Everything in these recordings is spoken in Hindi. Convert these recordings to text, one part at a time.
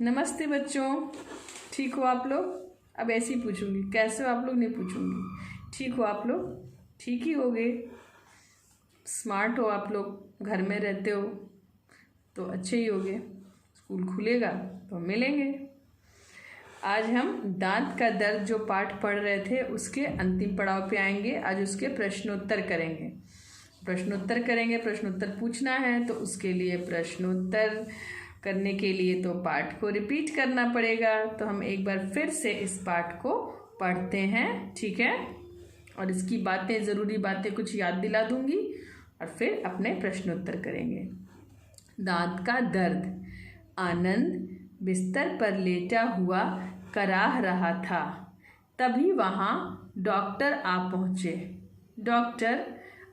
नमस्ते बच्चों, ठीक हो आप लोग। अब ऐसे ही पूछूंगी, कैसे हो आप लोग नहीं पूछूंगी। ठीक हो आप लोग, ठीक ही होगे। स्मार्ट हो आप लोग, घर में रहते हो तो अच्छे ही होगे। स्कूल खुलेगा तो मिलेंगे। आज हम दांत का दर्द जो पाठ पढ़ रहे थे उसके अंतिम पड़ाव पे आएंगे। आज उसके प्रश्नोत्तर करेंगे। प्रश्नोत्तर पूछना है तो उसके लिए प्रश्नोत्तर करने के लिए तो पाठ को रिपीट करना पड़ेगा। तो हम एक बार फिर से इस पाठ को पढ़ते हैं, ठीक है। और इसकी बातें, ज़रूरी बातें कुछ याद दिला दूंगी और फिर अपने प्रश्नोत्तर करेंगे। दांत का दर्द। आनंद बिस्तर पर लेटा हुआ कराह रहा था। तभी वहाँ डॉक्टर आ पहुँचे। डॉक्टर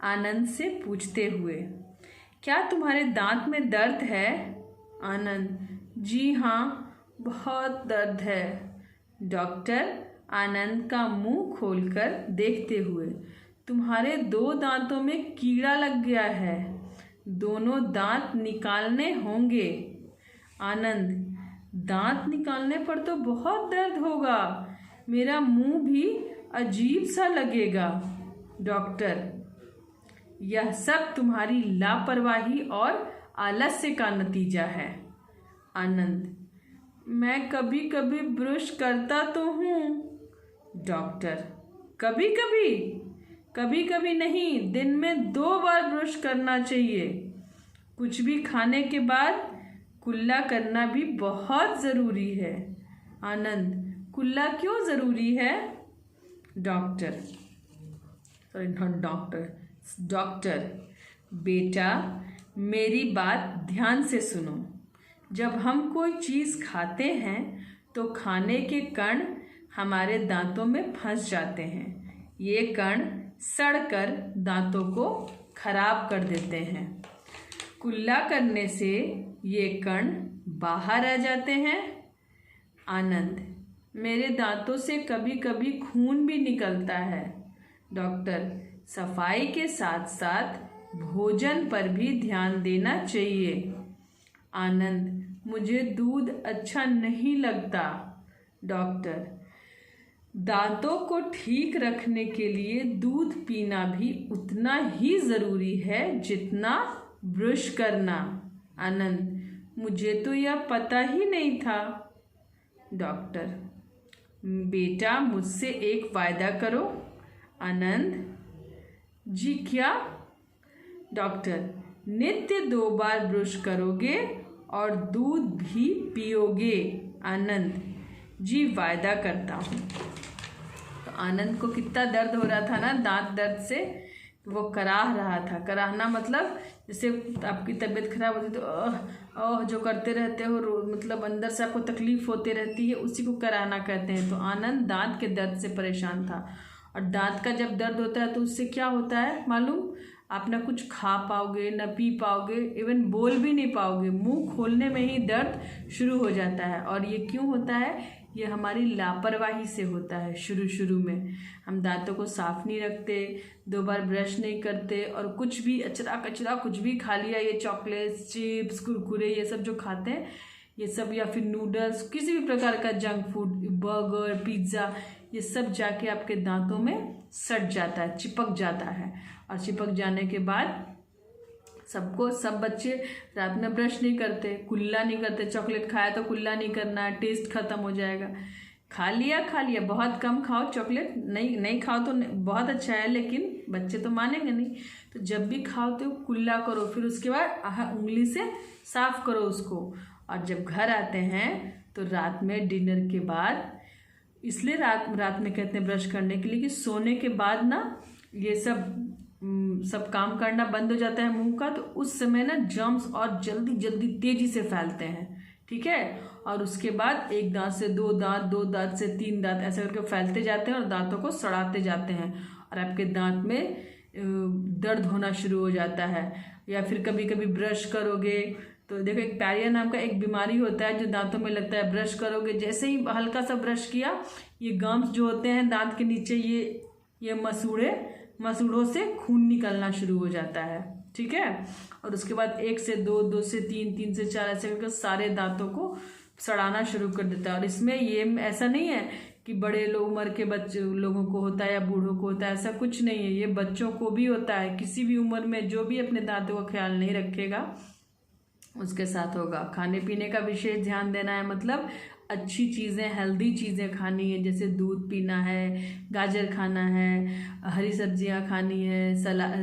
आनंद से पूछते हुए, क्या तुम्हारे दांत में दर्द है? आनंद, जी हाँ, बहुत दर्द है। डॉक्टर आनंद का मुंह खोलकर देखते हुए, तुम्हारे 2 दांतों में कीड़ा लग गया है, दोनों दांत निकालने होंगे। आनंद, दांत निकालने पर तो बहुत दर्द होगा, मेरा मुंह भी अजीब सा लगेगा। डॉक्टर, यह सब तुम्हारी लापरवाही और आलस्य का नतीजा है। आनंद, मैं कभी कभी ब्रश करता तो हूँ। डॉक्टर, कभी कभी? कभी कभी नहीं, दिन में 2 बार ब्रश करना चाहिए। कुछ भी खाने के बाद कुल्ला करना भी बहुत ज़रूरी है। आनंद, कुल्ला क्यों ज़रूरी है? Doctor, sorry not doctor, doctor, बेटा मेरी बात ध्यान से सुनो। जब हम कोई चीज़ खाते हैं तो खाने के कण हमारे दांतों में फंस जाते हैं। ये कण सड़कर दांतों को खराब कर देते हैं। कुल्ला करने से ये कण बाहर आ जाते हैं। आनंद, मेरे दांतों से कभी कभी खून भी निकलता है। डॉक्टर, सफाई के साथ साथ भोजन पर भी ध्यान देना चाहिए। आनंद, मुझे दूध अच्छा नहीं लगता। डॉक्टर, दांतों को ठीक रखने के लिए दूध पीना भी उतना ही ज़रूरी है जितना ब्रश करना। आनंद, मुझे तो यह पता ही नहीं था। डॉक्टर, बेटा मुझसे एक वायदा करो। आनंद, जी क्या? डॉक्टर, नित्य 2 बार ब्रश करोगे और दूध भी पियोगे। आनंद, जी वायदा करता हूँ। तो आनंद को कितना दर्द हो रहा था ना, दांत दर्द से वो कराह रहा था। कराहना मतलब जैसे आपकी तबीयत खराब होती तो जो करते रहते हो, मतलब अंदर से आपको तकलीफ होती रहती है, उसी को कराहना कहते हैं। तो आनंद दांत के दर्द से परेशान था। और दांत का जब दर्द होता है तो उससे क्या होता है मालूम? आप ना कुछ खा पाओगे, ना पी पाओगे, इवन बोल भी नहीं पाओगे। मुंह खोलने में ही दर्द शुरू हो जाता है। और ये क्यों होता है? ये हमारी लापरवाही से होता है। शुरू में हम दांतों को साफ नहीं रखते, 2 बार ब्रश नहीं करते और कुछ भी अचरा कचरा कुछ भी खा लिया। ये चॉकलेट्स, चिप्स, कुरकुरे, ये सब जो खाते हैं, ये सब, या फिर नूडल्स, किसी भी प्रकार का जंक फूड, बर्गर, पिज्ज़ा, ये सब जाके आपके दांतों में सट जाता है, चिपक जाता है। और चिपक जाने के बाद सब बच्चे रात में ब्रश नहीं करते, कुल्ला नहीं करते। चॉकलेट खाया तो कुल्ला नहीं करना है, टेस्ट खत्म हो जाएगा। खा लिया, बहुत कम खाओ चॉकलेट, नहीं खाओ तो बहुत अच्छा है, लेकिन बच्चे तो मानेंगे नहीं। तो जब भी खाओ तो कुल्ला करो, फिर उसके बाद उंगली से साफ करो उसको। और जब घर आते हैं तो रात में डिनर के बाद, इसलिए रात में कहते हैं ब्रश करने के लिए कि सोने के बाद ना ये सब काम करना बंद हो जाता है मुंह का। तो उस समय ना जर्म्स और जल्दी तेजी से फैलते हैं, ठीक है। और उसके बाद 1 दांत से 2 दांत, 2 दांत से 3 दांत, ऐसे करके फैलते जाते हैं और दांतों को सड़ाते जाते हैं और आपके दांत में दर्द होना शुरू हो जाता है। या फिर कभी कभी ब्रश करोगे तो देखो, एक पैरिया नाम का एक बीमारी होता है जो दांतों में लगता है। ब्रश करोगे, जैसे ही हल्का सा ब्रश किया, ये गम्स जो होते हैं दांत के नीचे, ये मसूड़ों से खून निकलना शुरू हो जाता है, ठीक है। और उसके बाद 1 से 2, 2 से 3, 3 से 4 ऐसे करके सारे दांतों को सड़ाना शुरू कर देता है। और इसमें ये ऐसा नहीं है कि बड़े उम्र के बच्चे लोगों को होता है या बूढ़ों को होता है, ऐसा कुछ नहीं है, ये बच्चों को भी होता है। किसी भी उम्र में जो भी अपने दांतों का ख्याल नहीं रखेगा उसके साथ होगा। खाने पीने का विशेष ध्यान देना है, मतलब अच्छी चीज़ें, हेल्दी चीज़ें खानी है, जैसे दूध पीना है, गाजर खाना है, हरी सब्जियां खानी है,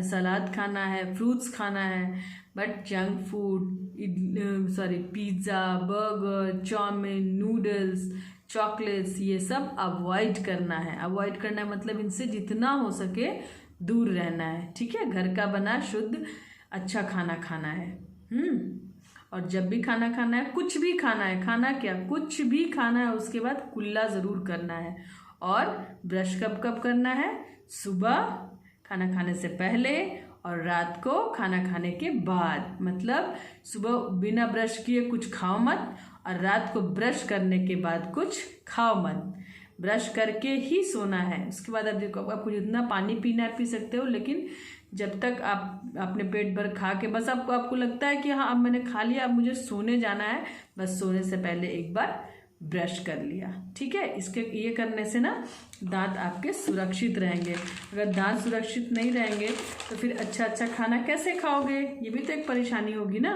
सलाद खाना है, फ्रूट्स खाना है। But junk food, pizza, burger, chow mein, noodles, chocolates, ये सब अवॉइड करना है। अवॉइड करना है मतलब इनसे जितना हो सके दूर रहना है, ठीक है। घर का बना शुद्ध अच्छा खाना खाना है। और जब भी खाना खाना है, कुछ भी खाना है, खाना क्या, कुछ भी खाना है, उसके बाद कुल्ला ज़रूर करना है। और ब्रश कब कब करना है, सुबह खाना खाने से पहले और रात को खाना खाने के बाद। मतलब सुबह बिना ब्रश किए कुछ खाओ मत, और रात को ब्रश करने के बाद कुछ खाओ मत। ब्रश करके ही सोना है। उसके बाद आप देखो, आपको जितना पानी पीना है पी सकते हो, लेकिन जब तक आप अपने पेट भर खा के बस आपको लगता है कि हाँ अब मैंने खा लिया, अब मुझे सोने जाना है, बस सोने से पहले एक बार ब्रश कर लिया, ठीक है। ये करने से ना दांत आपके सुरक्षित रहेंगे। अगर दांत सुरक्षित नहीं रहेंगे तो फिर अच्छा खाना कैसे खाओगे, ये भी तो एक परेशानी होगी ना।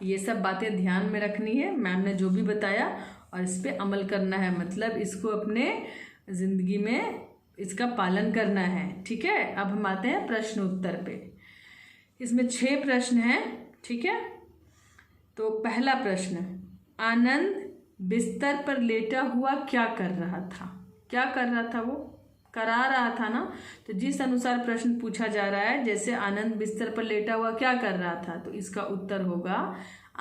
ये सब बातें ध्यान में रखनी है, मैम ने जो भी बताया, और इस पर अमल करना है। मतलब इसको अपने ज़िंदगी में इसका पालन करना है, ठीक है। अब हम आते हैं प्रश्न उत्तर पे। इसमें 6 प्रश्न हैं, ठीक है। तो पहला प्रश्न, आनंद बिस्तर पर लेटा हुआ क्या कर रहा था। क्या कर रहा था, वो करा रहा था ना। तो जिस अनुसार प्रश्न पूछा जा रहा है, जैसे आनंद बिस्तर पर लेटा हुआ क्या कर रहा था, तो इसका उत्तर होगा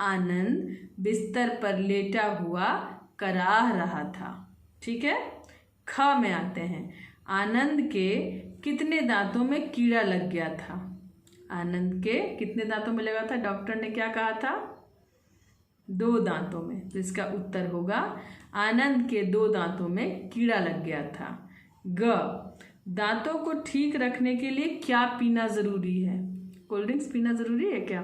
आनंद बिस्तर पर लेटा हुआ करा रहा था, ठीक है। ख में आते हैं, आनंद के कितने दांतों में कीड़ा लग गया था। आनंद के कितने दांतों में लगा था, डॉक्टर ने क्या कहा था, 2 दांतों में। तो इसका उत्तर होगा आनंद के 2 दांतों में कीड़ा लग गया था। ग, दांतों को ठीक रखने के लिए क्या पीना जरूरी है। कोल्ड ड्रिंक्स पीना जरूरी है क्या,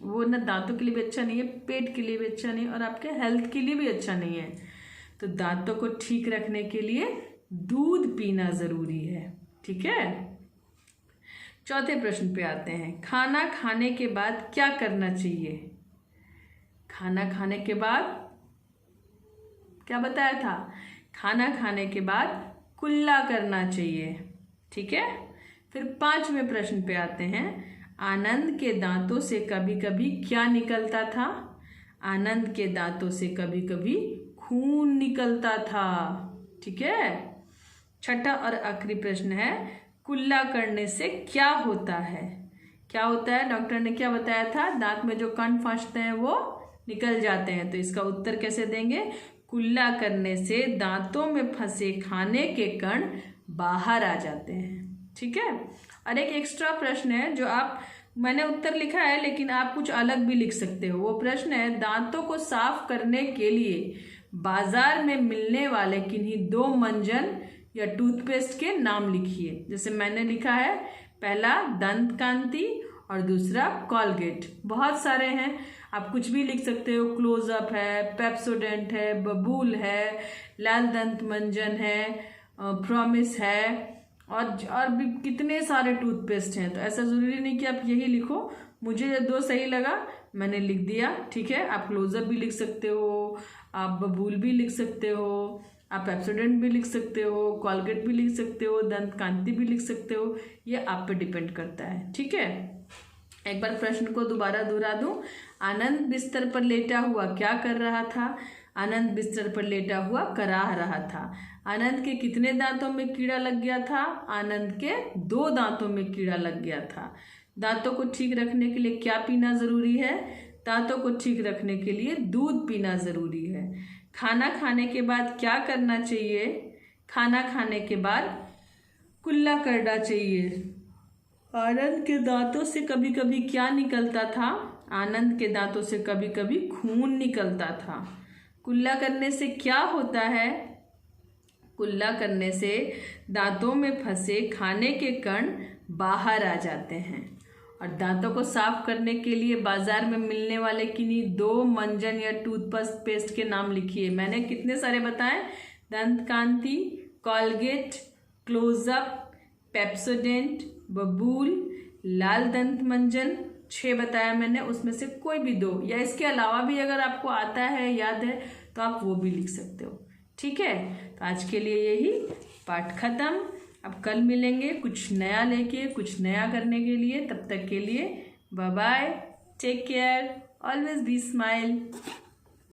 वो ना दांतों के लिए भी अच्छा नहीं है, पेट के लिए भी अच्छा नहीं, और आपके हेल्थ के लिए भी अच्छा नहीं है। तो दांतों को ठीक रखने के लिए दूध पीना जरूरी है, ठीक है। चौथे प्रश्न पे आते हैं, खाना खाने के बाद क्या करना चाहिए। खाना खाने के बाद क्या बताया था, खाना खाने के बाद कुल्ला करना चाहिए, ठीक है। फिर 5वें प्रश्न पे आते हैं, आनंद के दांतों से कभी कभी क्या निकलता था। आनंद के दांतों से कभी कभी खून निकलता था, ठीक है। छठा और आखिरी प्रश्न है, कुल्ला करने से क्या होता है। क्या होता है, डॉक्टर ने क्या बताया था, दांत में जो कण फंसते हैं वो निकल जाते हैं। तो इसका उत्तर कैसे देंगे, कुल्ला करने से दांतों में फंसे खाने के कण बाहर आ जाते हैं, ठीक है। और एक एक्स्ट्रा प्रश्न है जो मैंने उत्तर लिखा है, लेकिन आप कुछ अलग भी लिख सकते हो। वो प्रश्न है, दांतों को साफ करने के लिए बाजार में मिलने वाले किन्हीं 2 मंजन या टूथपेस्ट के नाम लिखिए। जैसे मैंने लिखा है, पहला दंत कांति और दूसरा कॉलगेट। बहुत सारे हैं, आप कुछ भी लिख सकते हो, क्लोजअप है, पेप्सोडेंट है, बबूल है, लाल दंत मंजन है, प्रॉमिस है, और भी कितने सारे टूथपेस्ट हैं। तो ऐसा ज़रूरी नहीं कि आप यही लिखो, मुझे 2 सही लगा मैंने लिख दिया, ठीक है। आप क्लोजअप भी लिख सकते हो, आप बबूल भी लिख सकते हो, आप पेप्सोडेंट भी लिख सकते हो, कॉलगेट भी लिख सकते हो, दंत कांति भी लिख सकते हो, ये आप पे डिपेंड करता है, ठीक है। एक बार प्रश्न को दोबारा दोहरा दूं, आनंद बिस्तर पर लेटा हुआ क्या कर रहा था। आनंद बिस्तर पर लेटा हुआ करा रहा था। आनंद के कितने दांतों में कीड़ा लग गया था। आनंद के 2 दांतों में कीड़ा लग गया था। दांतों को ठीक रखने के लिए क्या पीना जरूरी है। दांतों को ठीक रखने के लिए दूध पीना जरूरी है। खाना खाने के बाद क्या करना चाहिए। खाना खाने के बाद कुल्ला करना चाहिए। आनंद के दांतों से कभी कभी क्या निकलता था। आनंद के दांतों से कभी कभी खून निकलता था। कुल्ला करने से क्या होता है। कुल्ला करने से दांतों में फंसे खाने के कण बाहर आ जाते हैं। और दांतों को साफ करने के लिए बाजार में मिलने वाले किन्हीं 2 मंजन या टूथपेस्ट के नाम लिखिए। मैंने कितने सारे बताए? दंत कांति, कॉलगेट, क्लोजअप, पेप्सोडेंट, बबूल, लाल दंत मंजन, 6 बताया मैंने। उसमें से कोई भी 2 या इसके अलावा भी अगर आपको आता है, याद है, तो आप वो भी लिख सकते हो। ठीक है, तो आज के लिए यही पाठ खत्म। अब कल मिलेंगे कुछ नया लेके, कुछ नया करने के लिए। तब तक के लिए bye bye, take care, always be smile.